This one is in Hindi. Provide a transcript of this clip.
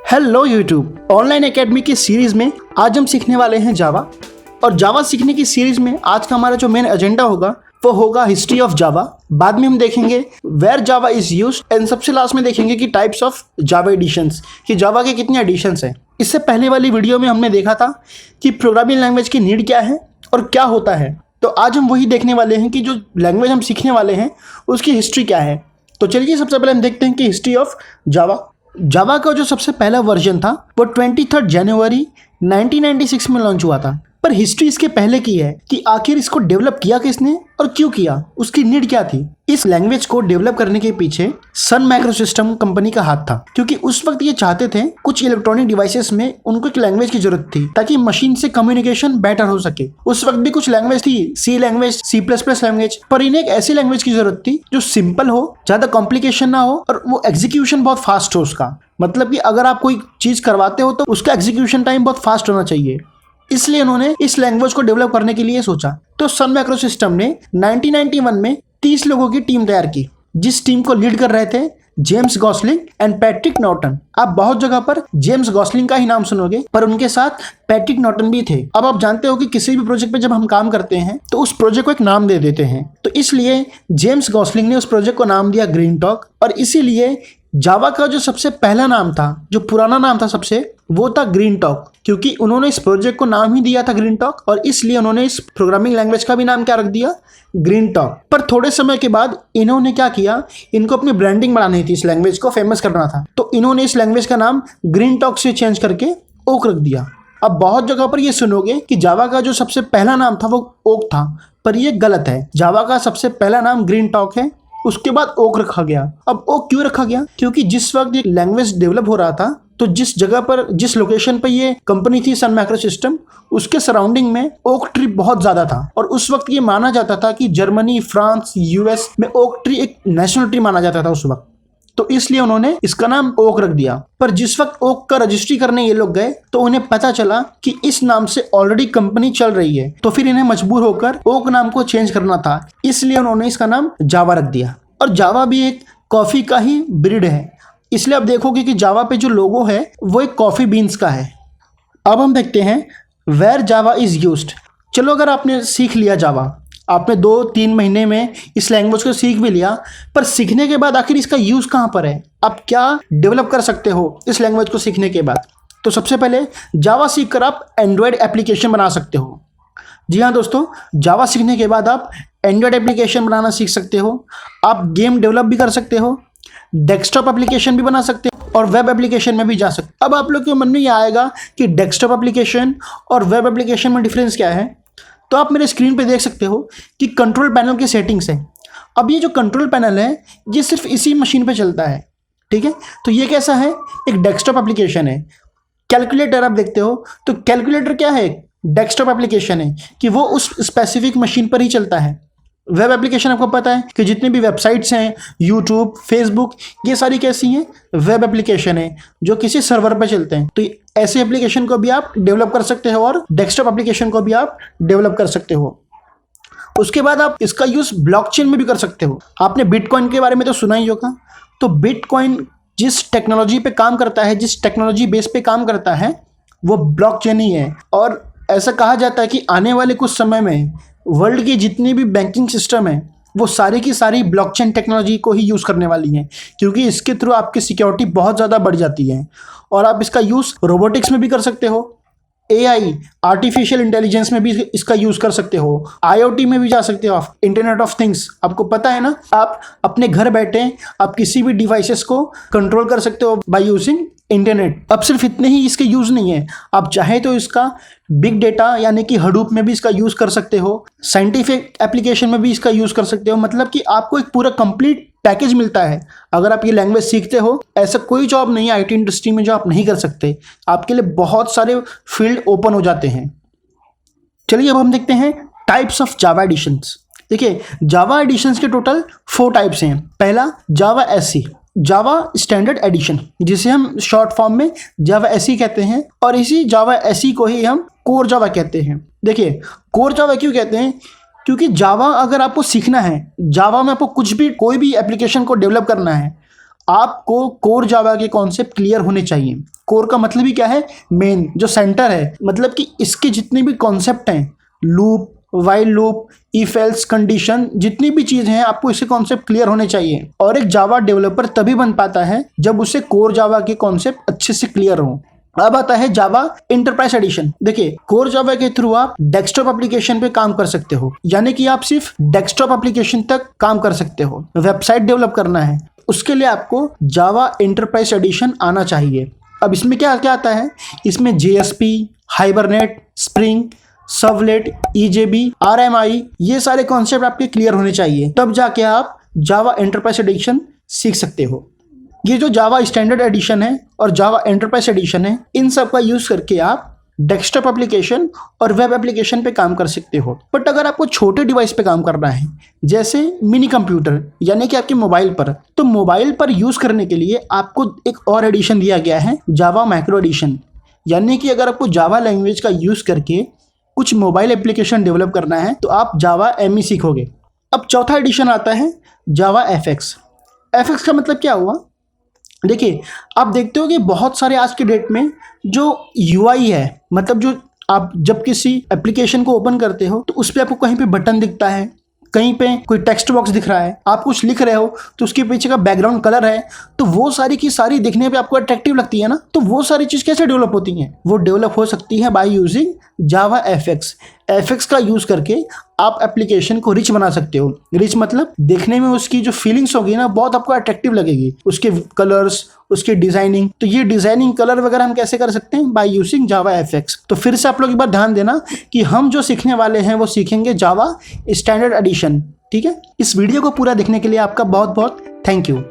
हेलो यूट्यूब ऑनलाइन एकेडमी की सीरीज में आज हम सीखने वाले हैं जावा। और जावा सीखने की सीरीज में आज का हमारा जो मेन एजेंडा होगा वो होगा हिस्ट्री ऑफ जावा। बाद में हम देखेंगे where Java is used and सबसे लास्ट में देखेंगे कि टाइप्स ऑफ जावा एडिशंस, कि जावा के कितने एडिशंस हैं। इससे पहले वाली वीडियो में हमने देखा था कि प्रोग्रामिंग लैंग्वेज की नीड क्या है और क्या होता है। तो आज हम वही देखने वाले हैं कि जो लैंग्वेज हम सीखने वाले हैं उसकी हिस्ट्री क्या है। तो चलिए सबसे पहले हम देखते हैं कि हिस्ट्री ऑफ जावा। जावा का जो सबसे पहला वर्जन था वो 23 जनवरी 1996 में लॉन्च हुआ था। पर हिस्ट्री इसके पहले की है कि आखिर इसको डेवलप किया किसने और क्यों किया, उसकी नीड क्या थी। इस लैंग्वेज को डेवलप करने के पीछे सन माइक्रोसिस्टम कंपनी का हाथ था, क्योंकि उस वक्त ये चाहते थे कुछ इलेक्ट्रॉनिक डिवाइसेस में उनको एक लैंग्वेज की जरूरत थी ताकि मशीन से कम्युनिकेशन बेटर हो सके। उस वक्त भी कुछ लैंग्वेज थी, सी लैंग्वेज, C++ लैंग्वेज, पर इन्हें एक ऐसी लैंग्वेज की जरूरत थी जो सिंपल हो, ज्यादा कॉम्प्लिकेशन ना हो और वो एग्जीक्यूशन बहुत फास्ट हो उसका। मतलब कि अगर आप कोई चीज करवाते हो तो उसका एग्जीक्यूशन टाइम बहुत फास्ट होना चाहिए। इसलिए उन्होंने इस लैंग्वेज को डेवलप करने के लिए सोचा। तो सन माइक्रोसिस्टम ने 1991 में 30 लोगों की टीम तैयार की, जिस टीम को लीड कर रहे थे James Gosling and Patrick Norton. आप बहुत जगह पर जेम्स गॉसलिंग का ही नाम सुनोगे, पर उनके साथ पैट्रिक नॉर्टन भी थे। अब आप जानते हो कि किसी भी प्रोजेक्ट पे जब हम काम करते हैं तो उस प्रोजेक्ट को एक नाम दे देते हैं। तो इसलिए जेम्स गॉसलिंग ने उस प्रोजेक्ट को नाम दिया ग्रीन टॉक। और इसीलिए जावा का जो सबसे पहला नाम था, जो पुराना नाम था सबसे, वो था ग्रीन टॉक, क्योंकि उन्होंने इस प्रोजेक्ट को नाम ही दिया था ग्रीन टॉक। और इसलिए उन्होंने इस प्रोग्रामिंग लैंग्वेज का भी नाम क्या रख दिया, ग्रीन टॉक। पर थोड़े समय के बाद इन्होंने क्या किया, इनको अपनी ब्रांडिंग बढ़ानी थी, इस लैंग्वेज को फेमस करना था। तो इन्होंने इस लैंग्वेज का नाम ग्रीन टॉक से चेंज करके ओक रख दिया। अब बहुत जगह पर ये सुनोगे कि जावा का जो सबसे पहला नाम था वो ओक था, पर ये गलत है। जावा का सबसे पहला नाम ग्रीन टॉक है, उसके बाद ओक रखा गया। अब ओक क्यों रखा गया, क्योंकि जिस वक्त ये लैंग्वेज डेवलप हो रहा था तो जिस जगह पर, जिस लोकेशन पर ये कंपनी थी सन माइक्रोसिस्टम, उसके सराउंडिंग में ओक ट्री बहुत ज्यादा था। और उस वक्त ये माना जाता था कि जर्मनी, फ्रांस, US में ओक ट्री एक नेशनल ट्री माना जाता था उस वक्त। तो इसलिए उन्होंने इसका नाम ओक रख दिया। पर जिस वक्त ओक का रजिस्ट्री करने ये लोग गए तो उन्हें पता चला कि इस नाम से ऑलरेडी कंपनी चल रही है, तो फिर इन्हें मजबूर होकर ओक नाम को चेंज करना था। इसलिए उन्होंने इसका नाम जावा रख दिया। और जावा भी एक कॉफी का ही ब्रीड है, इसलिए आप देखोगे कि जावा पे जो लोगो है वो एक कॉफी बीन्स का है। अब हम देखते हैं वेयर जावा इज यूज्ड। चलो, अगर आपने सीख लिया जावा, आपने 2-3 महीने में इस लैंग्वेज को सीख भी लिया, पर सीखने के बाद आखिर इसका यूज कहाँ पर है, आप क्या डेवलप कर सकते हो इस लैंग्वेज को सीखने के बाद। तो सबसे पहले जावा सीख कर आप एंड्रॉयड एप्लीकेशन बना सकते हो। जी हाँ दोस्तों, जावा सीखने के बाद आप एंड्रॉयड एप्लीकेशन बनाना सीख सकते हो, आप गेम डेवलप भी कर सकते हो, डेस्कटॉप एप्लीकेशन भी बना सकते हो और वेब एप्लीकेशन में भी जा सकते हो। अब आप लोग के मन में ये आएगा कि डेस्कटॉप एप्लीकेशन और वेब एप्लीकेशन में डिफरेंस क्या है। तो आप मेरे स्क्रीन पे देख सकते हो कि कंट्रोल पैनल की सेटिंग्स है। अब ये जो कंट्रोल पैनल है ये सिर्फ इसी मशीन पे चलता है, ठीक है। तो ये कैसा है, एक डेस्कटॉप एप्लीकेशन है। कैलकुलेटर आप देखते हो, तो कैलकुलेटर क्या है, डेस्कटॉप एप्लीकेशन है कि वो उस स्पेसिफिक मशीन पर ही चलता है। वेब एप्लीकेशन आपको पता है कि जितनी भी वेबसाइट्स हैं, यूट्यूब, फेसबुक, ये सारी कैसी हैं, वेब एप्लीकेशन है जो किसी सर्वर पर चलते हैं। तो ऐसे एप्लीकेशन को भी आप डेवलप कर सकते हो और डेस्कटॉप एप्लीकेशन को भी आप डेवलप कर सकते हो। उसके बाद आप इसका यूज ब्लॉकचेन में भी कर सकते हो। आपने बिटकॉइन के बारे में तो सुना ही होगा। तो बिटकॉइन जिस टेक्नोलॉजी पे काम करता है, जिस टेक्नोलॉजी बेस पे काम करता है, वो ब्लॉकचेन ही है। और ऐसा कहा जाता है कि आने वाले कुछ समय में वर्ल्ड की जितनी भी बैंकिंग सिस्टम है वो सारी की सारी ब्लॉकचेन टेक्नोलॉजी को ही यूज़ करने वाली हैं, क्योंकि इसके थ्रू आपकी सिक्योरिटी बहुत ज़्यादा बढ़ जाती है। और आप इसका यूज़ रोबोटिक्स में भी कर सकते हो, AI आर्टिफिशियल इंटेलिजेंस में भी इसका यूज़ कर सकते हो, IoT में भी जा सकते हो, आप इंटरनेट ऑफ थिंग्स। आपको पता है ना, आप अपने घर बैठे आप किसी भी डिवाइसेस को कंट्रोल कर सकते हो बाय यूजिंग इंटरनेट। अब सिर्फ इतने ही इसके यूज़ नहीं है, आप चाहे तो इसका बिग डेटा यानी कि हडूप में भी इसका यूज़ कर सकते हो, साइंटिफिक एप्लीकेशन में भी इसका यूज़ कर सकते हो। मतलब कि आपको एक पूरा कंप्लीट पैकेज मिलता है अगर आप ये लैंग्वेज सीखते हो। ऐसा कोई जॉब नहीं है IT इंडस्ट्री में जो आप नहीं कर सकते, आपके लिए बहुत सारे फील्ड ओपन हो जाते हैं। चलिए अब हम देखते हैं टाइप्स ऑफ जावा एडिशंस। देखिए, जावा एडिशंस के टोटल 4 टाइप्स हैं। पहला Java SE, Java standard edition, जिसे हम शॉर्ट फॉर्म में जावा SE कहते हैं। और इसी जावा SE को ही हम कोर जावा कहते हैं। देखिए, कोर जावा क्यों कहते हैं, क्योंकि जावा अगर आपको सीखना है, जावा में आपको कुछ भी, कोई भी एप्लीकेशन को डेवलप करना है, आपको कोर जावा के कॉन्सेप्ट क्लियर होने चाहिए। कोर का मतलब ही क्या है, मेन, जो सेंटर है, मतलब कि इसके जितने भी कॉन्सेप्ट हैं, loop, while loop, if else condition, जितनी भी चीजें हैं, आपको इसके कॉन्सेप्ट क्लियर होने चाहिए। और एक जावा डेवलपर तभी बन पाता है जब उसे कोर जावा के कॉन्सेप्ट अच्छे से क्लियर हो। अब आता है जावा एंटरप्राइज एडिशन। देखिए, कोर जावा के थ्रू आप डेस्कटॉप एप्लीकेशन पे काम कर सकते हो, यानी कि आप सिर्फ डेस्कटॉप एप्लीकेशन तक काम कर सकते हो। वेबसाइट डेवलप करना है, उसके लिए आपको जावा एंटरप्राइज एडिशन आना चाहिए। अब इसमें क्या क्या आता है, इसमें JSP, hibernate, spring, servlet, EJB, RMI, ये सारे कॉन्सेप्ट आपके क्लियर होने चाहिए, तब जाके आप जावा एंटरप्राइज एडिशन सीख सकते हो। ये जो जावा स्टैंडर्ड एडिशन है और जावा एंटरप्राइज एडिशन है, इन सब का यूज करके आप डेस्कटॉप एप्लीकेशन और वेब एप्लीकेशन पे काम कर सकते हो। बट अगर आपको छोटे डिवाइस पे काम करना है, जैसे मिनी कंप्यूटर, यानी कि आपके मोबाइल पर, तो मोबाइल पर यूज करने के लिए आपको एक और एडिशन दिया गया है, जावा मैक्रो एडिशन। यानी कि अगर आपको जावा लैंग्वेज का यूज करके कुछ मोबाइल एप्लीकेशन डेवलप करना है तो आप जावा ME सीखोगे। अब चौथा एडिशन आता है जावा FX। FX का मतलब क्या हुआ, देखिए, आप देखते हो कि बहुत सारे आज के डेट में जो UI है, मतलब जो आप जब किसी एप्लीकेशन को ओपन करते हो तो उस पर आपको कहीं पे बटन दिखता है, कहीं पे कोई टेक्स्ट बॉक्स दिख रहा है, आप कुछ लिख रहे हो तो उसके पीछे का बैकग्राउंड कलर है, तो वो सारी की सारी दिखने पे आपको अट्रैक्टिव लगती है ना। तो वो सारी चीज़ कैसे डेवलप होती हैं, वो डेवलप हो सकती है by using Java FX। FX का यूज करके आप एप्लीकेशन को रिच बना सकते हो। रिच मतलब देखने में उसकी जो फीलिंग्स होगी ना, बहुत आपको अट्रैक्टिव लगेगी, उसके कलर्स, उसकी डिजाइनिंग। तो ये डिजाइनिंग, कलर वगैरह हम कैसे कर सकते हैं, बाय यूजिंग जावा FX। तो फिर से आप लोग एक बार ध्यान देना कि हम जो सीखने वाले हैं वो सीखेंगे जावा स्टैंडर्ड एडिशन। ठीक है, इस वीडियो को पूरा देखने के लिए आपका बहुत बहुत थैंक यू।